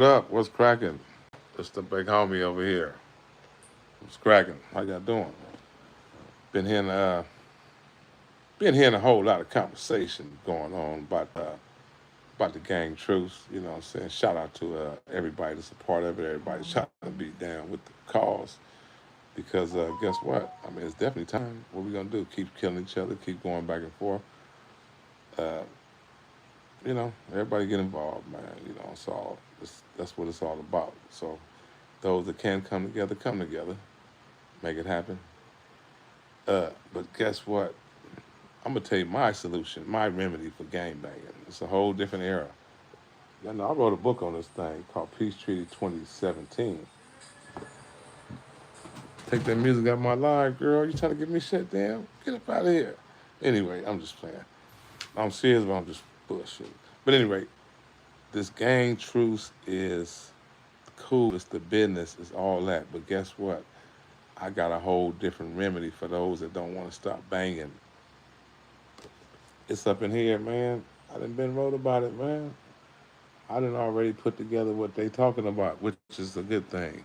What up? What's cracking? It's the big homie over here. What's cracking? How y'all doing? Been hearing been hearing a whole lot of conversation going on about the gang truce. You know what I'm saying? Shout out to everybody that's a part of it. Everybody's trying to be down with the cause because guess what? I mean, it's definitely time. What we gonna do? Keep killing each other? Keep going back and forth? Uh, everybody get involved, man. That's what it's all about. So those that can come together, make it happen. But guess what? I'm gonna tell you my solution, my remedy for gang banging. It's a whole different era. You know, I wrote a book on this thing called Peace Treaty 2017. Take that music out of my life, girl. You trying to get me shut down? Get up out of here. Anyway, I'm just playing. I'm serious, but I'm just bullshit. But anyway, this gang truce is cool. It's the business. It's all that. But guess what? I got a whole different remedy for those that don't want to stop banging. It's up in here, man. I done been wrote about it, man. I done already put together what they talking about, which is a good thing.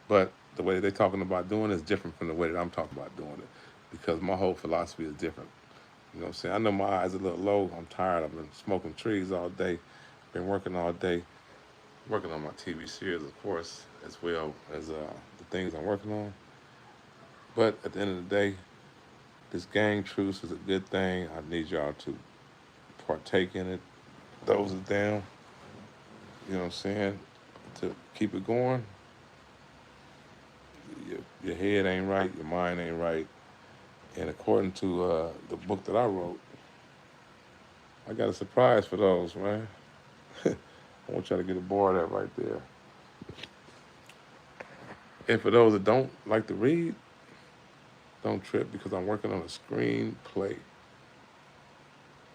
But the way they talking about doing it is different from the way that I'm talking about doing it, because my whole philosophy is different. You know what I'm saying? I know my eyes are a little low. I'm tired. I've been smoking trees all day. Been working all day, working on my TV series, of course, as well as the things I'm working on. But at the end of the day, this gang truce is a good thing. I need y'all to partake in it. Those are down, you know what I'm saying, to keep it going. Your head ain't right, your mind ain't right. And according to the book that I wrote, I got a surprise for those, man. I want y'all to get aboard that right there. And for those that don't like to read, don't trip because I'm working on a screenplay.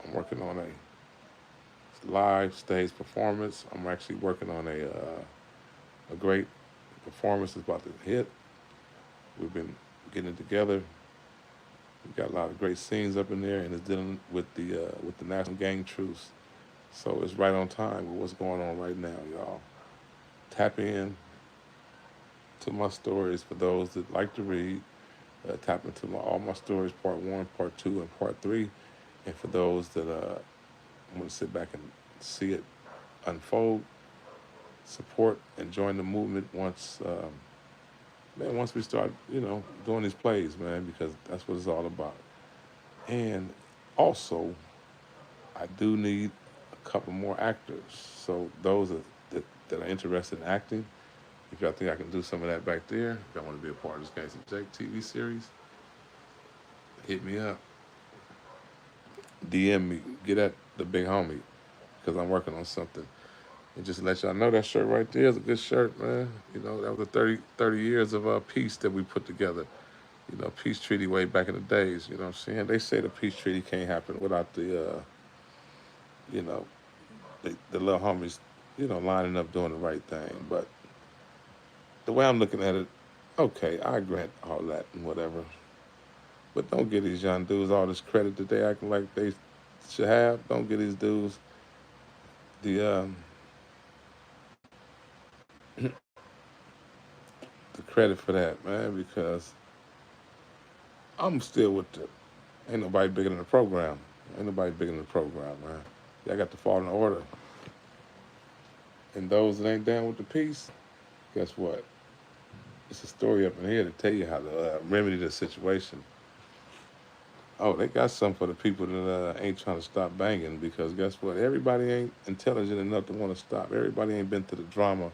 I'm working on a live stage performance. I'm actually working on a great performance that's about to hit. We've been getting it together. We got a lot of great scenes up in there, and it's dealing with the national gang truce. So it's right on time with what's going on right now, y'all. Tap in to my stories for those that like to read. Tap into all my stories, part one, part two, and part three. And for those that want to sit back and see it unfold, support and join the movement once we start, doing these plays, man, because that's what it's all about. And also, I do need a couple more actors. So those that are interested in acting, if y'all think I can do some of that back there, if y'all want to be a part of this Gangsta Jake TV series, hit me up. DM me. Get at the big homie because I'm working on something. And just to let y'all know, that shirt right there is a good shirt, man. You know, that was the 30 years of peace that we put together. You know, peace treaty way back in the days. You know what I'm saying? They say the peace treaty can't happen without you know, the little homies, lining up doing the right thing. But the way I'm looking at it, okay, I grant all that and whatever. But don't give these young dudes all this credit that they acting like they should have. Don't give these dudes the the credit for that, man, because I'm still with the ain't nobody bigger than the program. Ain't nobody bigger than the program, man. Y'all got to fall in order. And those that ain't down with the peace, guess what? It's a story up in here to tell you how to remedy the situation. Oh, they got something for the people that ain't trying to stop banging because guess what? Everybody ain't intelligent enough to want to stop. Everybody ain't been through the drama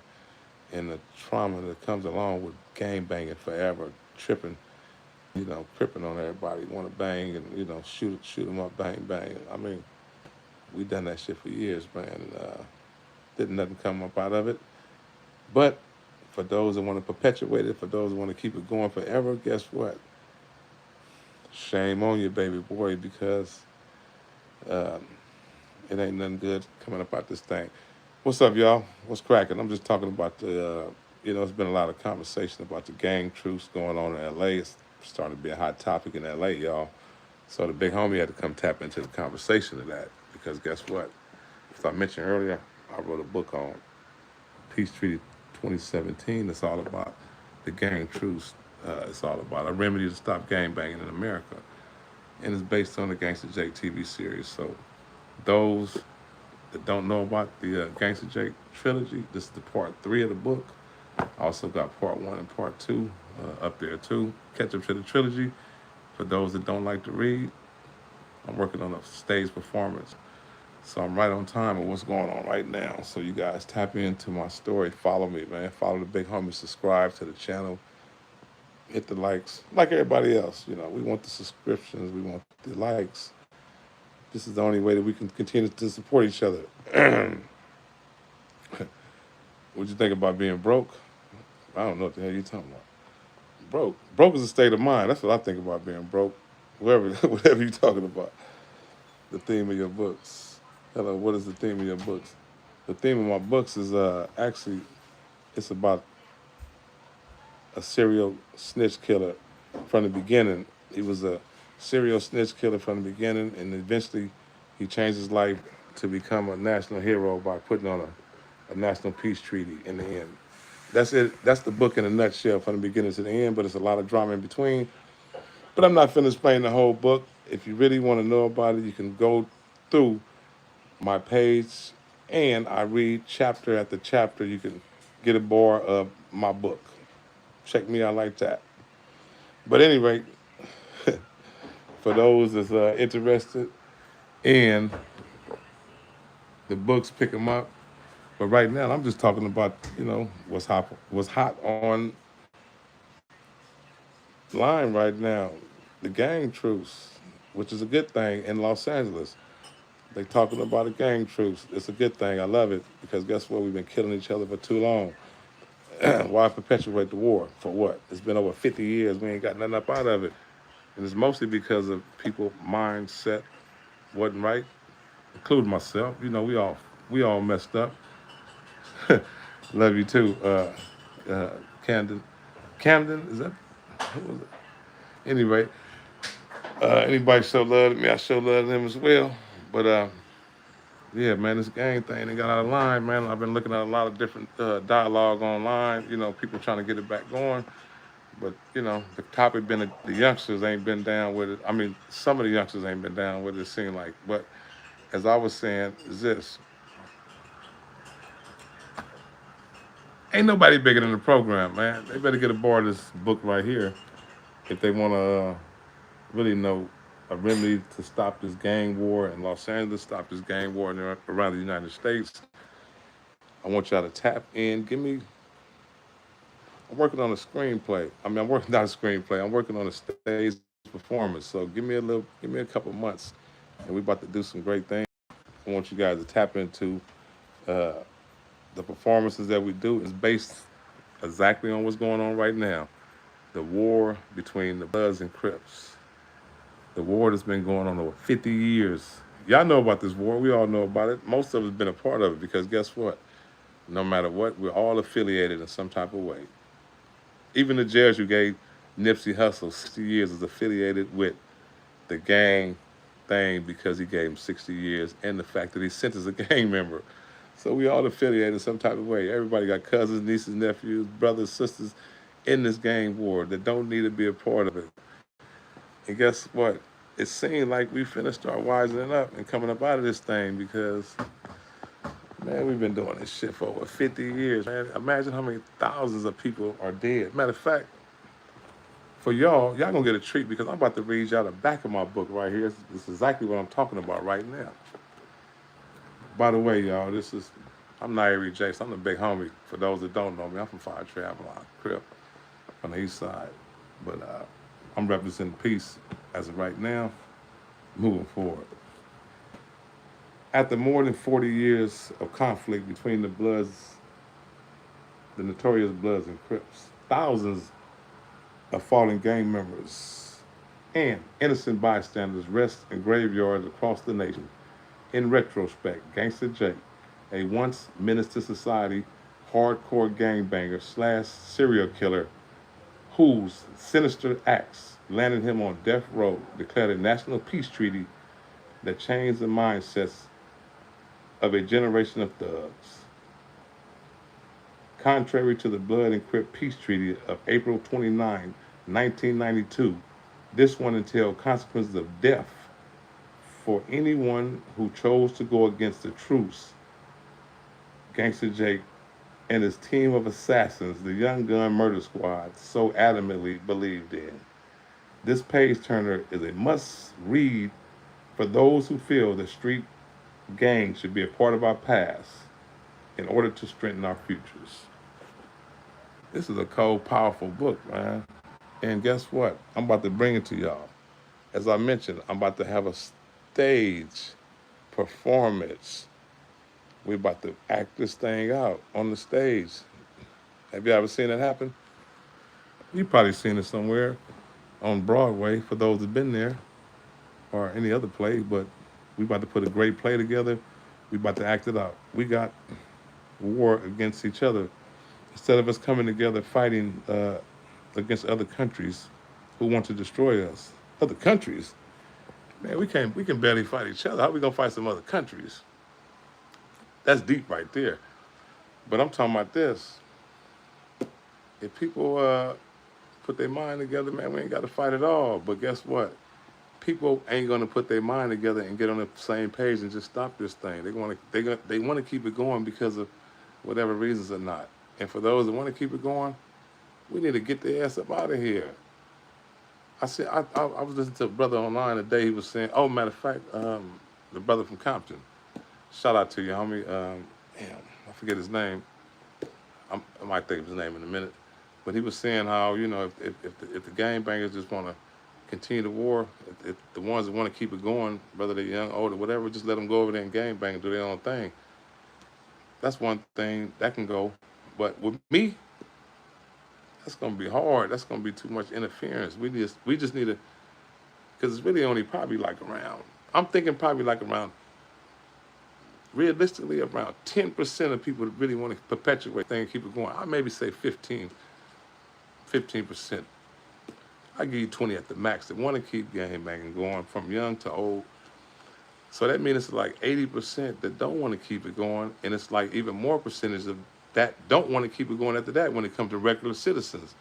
and the trauma that comes along with gang banging forever, tripping, tripping on everybody, want to bang and shoot them up, bang bang. I mean, we done that shit for years, man. And, didn't nothing come up out of it. But for those that want to perpetuate it, for those that want to keep it going forever, guess what? Shame on you, baby boy, because um, it ain't nothing good coming up out this thing. What's up, y'all? What's cracking? I'm just talking about it's been a lot of conversation about the gang truce going on in LA. It's starting to be a hot topic in LA, y'all. So the big homie had to come tap into the conversation of that because guess what? As I mentioned earlier, I wrote a book on Peace Treaty 2017. It's all about the gang truce. It's all about a remedy to stop gang banging in America, and it's based on the Gangster Jake TV series. So those that don't know about the Gangster Jake trilogy, this is the part 3 of the book. I also got part 1 and part 2 up there too. Catch up to the trilogy. For those that don't like to read, I'm working on a stage performance. So I'm right on time with what's going on right now. So you guys tap into my story. Follow me, man. Follow the big homie. Subscribe to the channel. Hit the likes. Like everybody else, you know, we want the subscriptions. We want the likes. This is the only way that we can continue to support each other. What'd you think about being broke? I don't know what the hell you're talking about. Broke. Broke is a state of mind. That's what I think about being broke. Whatever you're talking about. The theme of your books. Hello, what is the theme of your books? The theme of my books is actually, it's about a serial snitch killer from the beginning. He was a serial snitch killer from the beginning, and eventually he changed his life to become a national hero by putting on a national peace treaty in the end. That's it. That's the book in a nutshell from the beginning to the end, but it's a lot of drama in between. But I'm not finished playing the whole book. If you really want to know about it, you can go through my page, and I read chapter after chapter. You can get a bar of my book. Check me out like that. But anyway, for those that's interested in the books, pick them up. But right now, I'm just talking about, you know, what's hot on line right now. The gang truce, which is a good thing in Los Angeles. They talking about a gang truce. It's a good thing. I love it because guess what? We've been killing each other for too long. Why perpetuate the war? For what? It's been over 50 years. We ain't got nothing up out of it. And it's mostly because of people mindset wasn't right, including myself. You know, we all messed up. Love you too, Camden. Camden, is that who was it? Anyway, anybody show love to me, I show love to them as well. But yeah, man, this gang thing they got out of line, man. I've been looking at a lot of different dialogue online. You know, people trying to get it back going. But you know, the topic been the youngsters ain't been down with it. I mean, some of the youngsters ain't been down with it. It seemed like, but as I was saying, is this ain't nobody bigger than the program, man. They better get aboard this book right here if they want to really know a remedy to stop this gang war in Los Angeles, stop this gang war around the United States. I want y'all to tap in. I'm working on a screenplay. I mean, I'm working on a screenplay. I'm working on a stage performance. So give me a couple months, and we about to do some great things. I want you guys to tap into uh, the performances that we do. Is based exactly on what's going on right now. The war between the Bloods and Crips. The war that's been going on over 50 years. Y'all know about this war. We all know about it. Most of us been a part of it because guess what? No matter what, we're all affiliated in some type of way. Even the judge who gave Nipsey Hussle 60 years is affiliated with the gang thing because he gave him 60 years and the fact that he sentenced a gang member. So we all affiliated in some type of way. Everybody got cousins, nieces, nephews, brothers, sisters in this gang war that don't need to be a part of it. And guess what? It seemed like we finna start wisening up and coming up out of this thing because, man, we've been doing this shit for over 50 years, man. Imagine how many thousands of people are dead. Matter of fact, for y'all gonna get a treat because I'm about to read y'all the back of my book right here. This is exactly what I'm talking about right now. By the way, y'all, I'm Nairi Jason. I'm the big homie. For those that don't know me, I'm from Fire Travelon, Crip, on the east side. But I'm representing peace as of right now, moving forward. After more than 40 years of conflict between the notorious Bloods and Crips, thousands of fallen gang members and innocent bystanders rest in graveyards across the nation. In retrospect, Gangster Jake, a once menace to society, hardcore gangbanger slash serial killer whose sinister acts landed him on death row, declared a national peace treaty that changed the mindsets of a generation of thugs. Contrary to the Blood and Crip Peace Treaty of April 29, 1992, this one entailed consequences of death for anyone who chose to go against the truce Gangster Jake and his team of assassins, the Young Gun Murder Squad, so adamantly believed in. This page turner is a must read for those who feel that street gangs should be a part of our past in order to strengthen our futures. This is a cold, powerful book, man. And guess what? I'm about to bring it to y'all. As I mentioned, I'm about to have a stage performance. We're about to act this thing out on the stage. Have you ever seen it happen? You've probably seen it somewhere on Broadway for those that have been there or any other play, but we about to put a great play together. We about to act it out. We got war against each other. Instead of us coming together fighting against other countries who want to destroy us. Other countries? Man, we can barely fight each other. How are we gonna fight some other countries? That's deep right there. But I'm talking about this. If people put their mind together, man, we ain't got to fight at all. But guess what? People ain't gonna put their mind together and get on the same page and just stop this thing. They want to keep it going because of whatever reasons or not. And for those that want to keep it going, we need to get their ass up out of here. I was listening to a brother online today. He was saying, oh, matter of fact, the brother from Compton. Shout out to you, homie. Damn, I forget his name. I might think of his name in a minute. But he was saying how, you know, if the gangbangers just want to continue the war, if the ones that want to keep it going, whether they're young, old, or whatever, just let them go over there and gangbang and do their own thing. That's one thing that can go. But with me, that's gonna be hard. That's gonna be too much interference. We just need to, because it's really only probably like around. I'm thinking probably like around, realistically around 10% of people that really want to perpetuate things, keep it going. I maybe say 15%. I give you 20 at the max that want to keep gangbanging going from young to old. So that means it's like 80% that don't want to keep it going, and it's like even more percentage of that don't want to keep it going after that when it comes to regular citizens.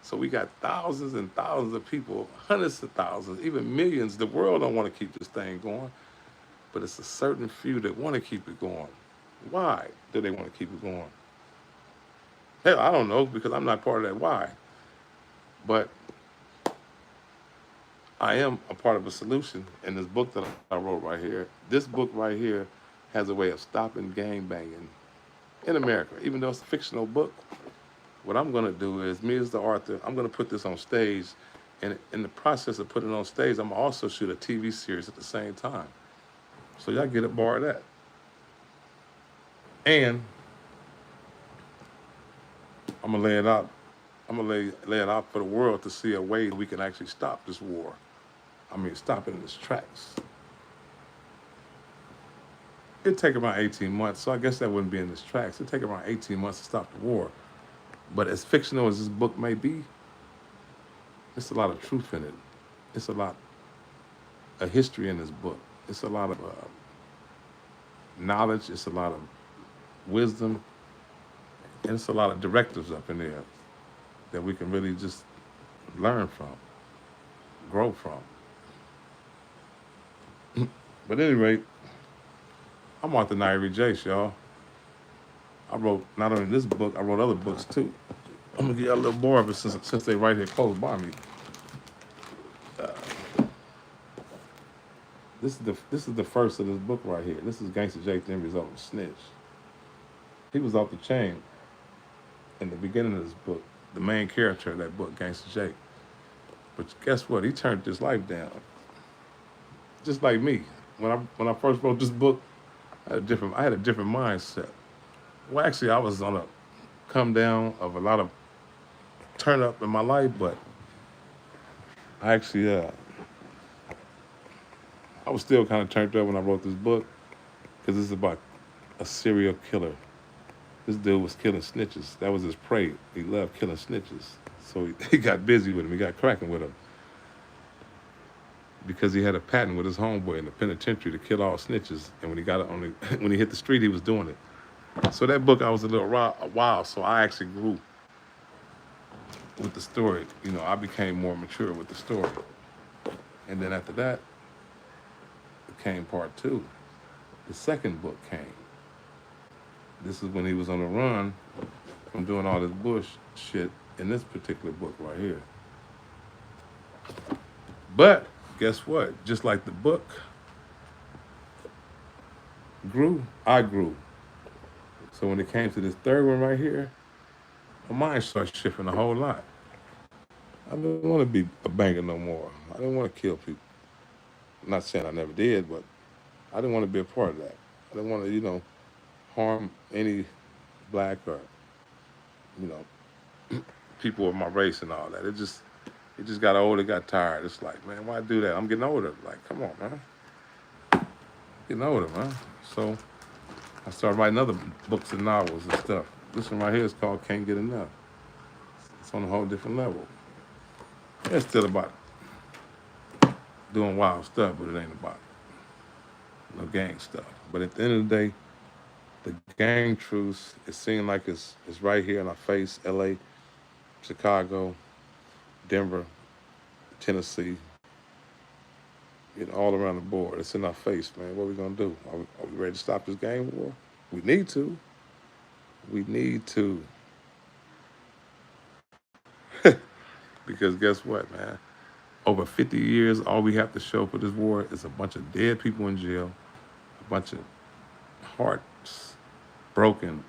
So we got thousands and thousands of people, hundreds of thousands, even millions. The world don't want to keep this thing going, but it's a certain few that want to keep it going. Why do they want to keep it going? Hell, I don't know, because I'm not part of that why. But I am a part of a solution in this book that I wrote right here. This book right here has a way of stopping gangbanging in America. Even though it's a fictional book, what I'm gonna do is, me as the author, I'm gonna put this on stage, and in the process of putting it on stage, I'm gonna also shoot a TV series at the same time. So y'all get a bar of that. And I'm gonna lay it out. I'm gonna lay it out for the world to see a way we can actually stop this war. I mean, stop it in its tracks. It'd take around 18 months, so I guess that wouldn't be in its tracks. It'd take around 18 months to stop the war. But as fictional as this book may be, there's a lot of truth in it. It's a lot of history in this book. It's a lot of knowledge. It's a lot of wisdom. And it's a lot of directives up in there that we can really just learn from, grow from. But at any rate, I'm Arthur Nairi Jace, y'all. I wrote not only this book, I wrote other books too. I'm gonna give y'all a little more of it since they right here close by me. This is the first of this book right here. This is Gangster Jake, the end result of Snitch. He was off the chain in the beginning of this book, the main character of that book, Gangster Jake. But guess what? He turned his life down. Just like me. When I first wrote this book, I had a different mindset. Well, actually, I was on a come down of a lot of turn up in my life, but I actually, I was still kind of turned up when I wrote this book, because this is about a serial killer. This dude was killing snitches. That was his prey. He loved killing snitches. So he got busy with him. He got cracking with him. Because he had a patent with his homeboy in the penitentiary to kill all snitches. And when he got when he hit the street, he was doing it. So that book, I was a while, so I actually grew with the story. You know, I became more mature with the story. And then after that, came part two. The second book came. This is when he was on the run from doing all this bush shit in this particular book right here. But guess what? Just like the book grew, I grew. So when it came to this third one right here, my mind started shifting a whole lot. I didn't want to be a banker no more. I didn't want to kill people. I'm not saying I never did, but I didn't want to be a part of that. I didn't want to, harm any black or, you know, people of my race and all that. It just got old. It got tired. It's like, man, why do that? I'm getting older. Like, come on, man. Getting older, man. So I started writing other books and novels and stuff. This one right here is called Can't Get Enough. It's on a whole different level. It's still about doing wild stuff, but it ain't about no gang stuff. But at the end of the day, the gang truth, it seems like it's right here in our face. LA, Chicago, Denver, Tennessee, all around the board. It's in our face, man. What are we gonna do? Are we ready to stop this gang war? We need to. We need to. Because guess what, man? Over 50 years, all we have to show for this war is a bunch of dead people in jail, a bunch of hearts broken,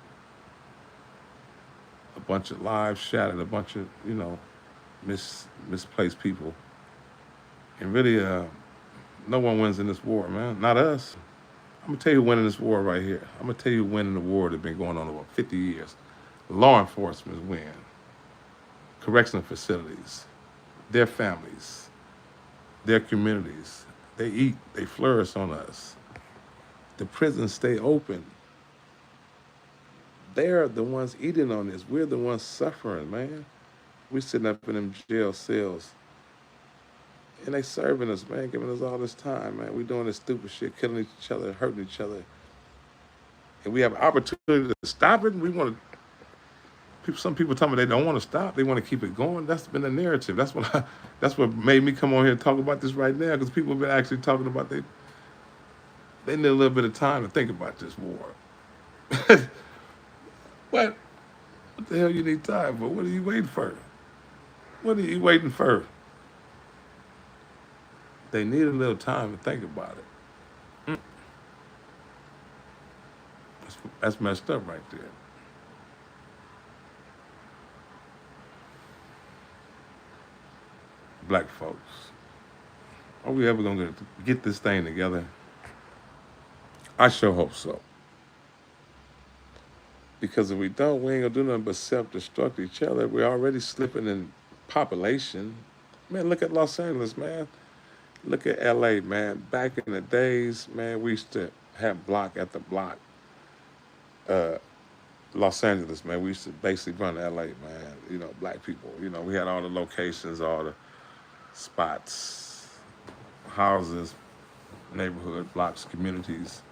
a bunch of lives shattered, a bunch of, misplaced people. And really, no one wins in this war, man. Not us. I'm gonna tell you who winning this war right here. I'm gonna tell you who winning the war that's been going on over 50 years. Law enforcement win. Correctional facilities, their families, their communities. They eat, they flourish on us. The prisons stay open. They're the ones eating on this. We're the ones suffering, man. We sitting up in them jail cells. And they serving us, man, giving us all this time, man. We doing this stupid shit, killing each other, hurting each other. And we have an opportunity to stop it. And we want to. Some people tell me they don't want to stop. They want to keep it going. That's been the narrative. That's what made me come on here and talk about this right now. Because people have been actually talking about they need a little bit of time to think about this war. What? What the hell you need time for? What are you waiting for? What are you waiting for? They need a little time to think about it. That's messed up right there. Black folks. Are we ever gonna get this thing together? I sure hope so. Because if we don't, we ain't gonna do nothing but self-destruct each other. We're already slipping in population. Man, look at Los Angeles, man. Look at LA, man. Back in the days, man, we used to have block after block. Uh, Los Angeles, man, we used to basically run LA, man. Black people. We had all the locations, all the spots, houses, neighborhood blocks, communities.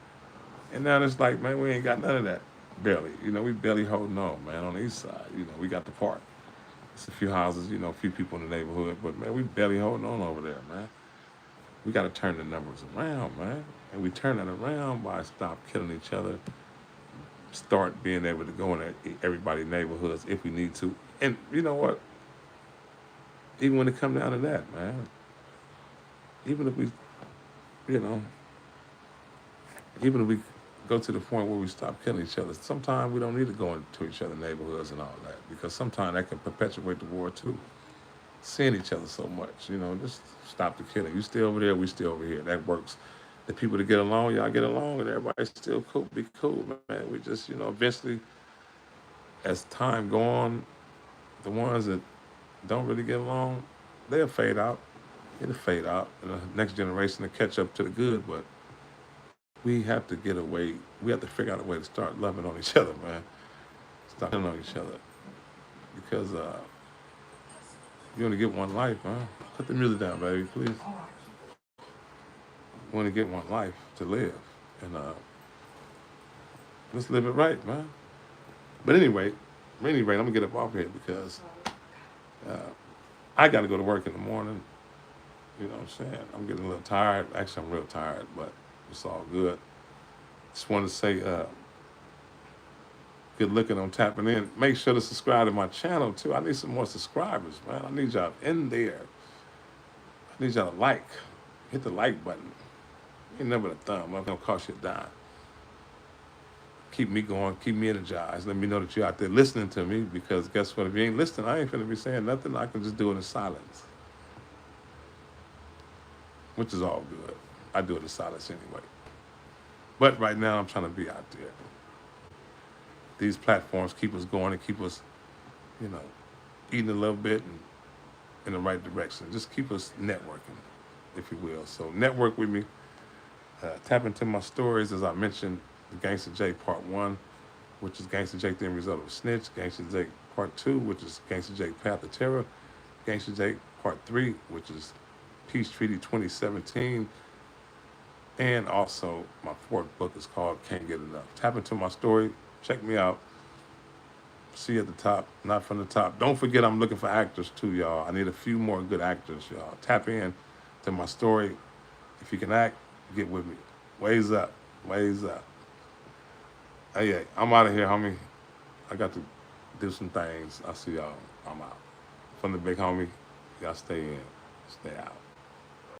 And now it's like, man, we ain't got none of that. Barely. We barely holding on, man, on the east side. We got the park. It's a few houses, a few people in the neighborhood, but man, we barely holding on over there, man. We got to turn the numbers around, man. And we turn that around by stop killing each other, start being able to go in everybody's neighborhoods if we need to. And you know what? Even when it come down to that, man, even if we, you know, even if we go to the point where we stop killing each other, sometimes we don't need to go into each other's neighborhoods and all that, because sometimes that can perpetuate the war too. Seeing each other so much, just stop the killing. You stay over there, we stay over here. That works. The people that get along, y'all get along, and everybody's still cool, be cool, man. We just, eventually, as time go on, the ones that don't really get along, they'll fade out. It'll fade out, and the next generation will catch up to the good, but we have to get away. We have to figure out a way to start loving on each other, man. Start loving on each other. Because you only get one life, huh? Put the music down, baby, please. You only get one life to live. And Let's live it right, man. But anyway, at any rate, I'm gonna get up off here because uh, I got to go to work in the morning. You know what I'm saying? I'm getting a little tired. Actually, I'm real tired, but it's all good. Just wanted to say, good looking on tapping in. Make sure to subscribe to my channel too. I need some more subscribers, man. I need y'all in there. I need y'all to like. Hit the like button. Ain't never a thumb. I'm gonna cost you a dime. Keep me going, keep me energized. Let me know that you're out there listening to me because guess what? If you ain't listening, I ain't finna be saying nothing. I can just do it in silence, which is all good. I do it in silence anyway. But right now, I'm trying to be out there. These platforms keep us going and keep us, you know, eating a little bit and in the right direction. Just keep us networking, if you will. So network with me. Tap into my stories, as I mentioned, the Gangsta Jake Part 1, which is Gangsta Jake, the end result of a snitch. Gangsta Jake Part 2, which is Gangsta Jake Path of Terror. Gangsta Jake Part 3, which is Peace Treaty 2017. And also, my fourth book is called Can't Get Enough. Tap into my story. Check me out. See you at the top, not from the top. Don't forget I'm looking for actors too, y'all. I need a few more good actors, y'all. Tap in to my story. If you can act, get with me. Ways up. Ways up. Hey, I'm out of here, homie. I got to do some things. I'll see y'all. I'm out. From the big homie, y'all stay in. Stay out.